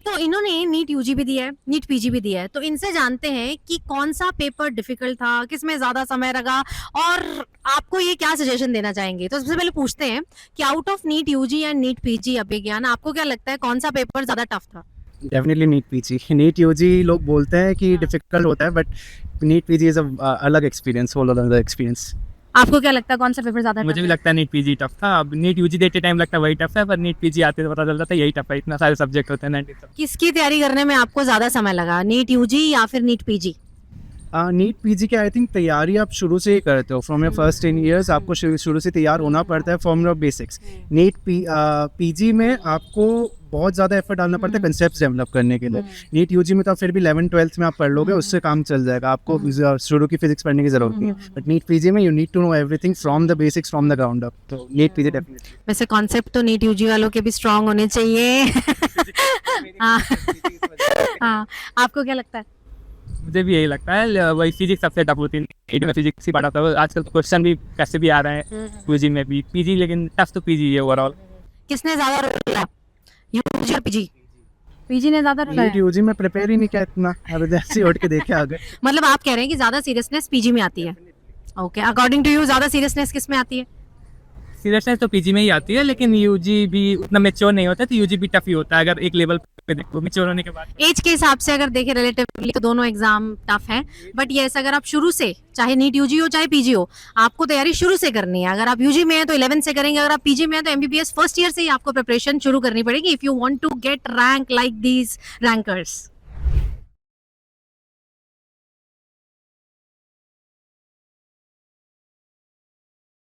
तो इन्होंने NEET UG भी दिया है, नीट पीजी भी दिया है, तो इनसे जानते हैं कि कौन सा पेपर डिफिकल्ट था, किसमें ज्यादा समय लगा, और आपको ये क्या सजेशन देना चाहेंगे। तो सबसे पहले पूछते हैं कि out of NEET UG and NEET PG Abhigyan, आपको क्या लगता है कौन सा पेपर ज्यादा टफ था। Definitely NEET PG. NEET UG लोग बोलते हैं कि डिफिकल्ट होता है, but NEET PG is a अलग एक्सपीरियंस, होल अदर एक्सपीरियंस। आपको क्या लगता है कौन सा पेपर ज्यादा मुझे भी लगता है नीट पीजी टफ था। अब नीट यूजी देते टाइम लगता है वही टफ है, पर नीट पीजी आते तो पता चलता था यही टफ है। इतना सारे सब्जेक्ट होते हैं 90 सब। किसकी तैयारी करने में आपको ज्यादा समय लगा, नीट यूजी या फिर नीट पीजी। नीट पीजी की आई थिंक तैयारी आप शुरू से ही करते हो, फ्रॉम योर फर्स्ट 10 years आपको शुरू से तैयार होना पड़ता है from your basics. NEET PG में आपको बहुत ज़्यादा एफर्ट डालना पड़ता है कंसेप्ट डेवलप करने के लिए। नीट यूजी में तो फिर भी 11th-12th में आप पढ़ लोगे, उससे काम चल जाएगा, आपको शुरू की फिजिक्स पढ़ने की जरूरत नहीं है। बट नीट पीजी में you need to know everything from the basics, from the ground up. तो नीट पीजी डेफिनेटली। वैसे कॉन्सेप्ट तो नीट यूजी वालों के भी स्ट्रांग होने चाहिए। हाँ। हाँ, आपको क्या लगता है। मुझे भी यही लगता है, वही फिजिक्स सबसे टफ होती है। एट में फिजिक्स ही पढ़ा था, आजकल क्वेश्चन भी कैसे भी आ रहे हैं यूजी में भी। पीजी लेकिन टफ तो पीजी है ओवरऑल। किसने ज्यादा रोल किया, यूजी और पीजी। पीजी ने ज्यादा रोल नीट किया। यूजी में प्रिपेयर ही नहीं किया इतना, अब जैसे उठ के देखे आ गए। मतलब आप कह रहे हैं कि ज्यादा सीरियसनेस पीजी में आती है। ओके, अकॉर्डिंग टू यू ज्यादा सीरियसनेस किस में आती है। सीरियसनेस तो पीजी में ही आती है, लेकिन यूजी भी उतना मेच्योर नहीं होता, तो यूजी भी टफ ही होता है अगर एक लेवल पे देखो मेच्योर होने के बाद। एज के हिसाब से अगर देखें रिलेटिवली तो दोनों एग्जाम टफ हैं, बट ये अगर आप शुरू से, चाहे नीट यूजी हो चाहे पीजी हो, आपको तैयारी शुरू से करनी है। अगर आप यूजी में हैं तो 11 से करेंगे, अगर आप पीजी में हैं तो एमबीबीएस फर्स्ट ईयर से ही आपको प्रिपरेशन शुरू करनी पड़ेगी if you want to get rank like these rankers.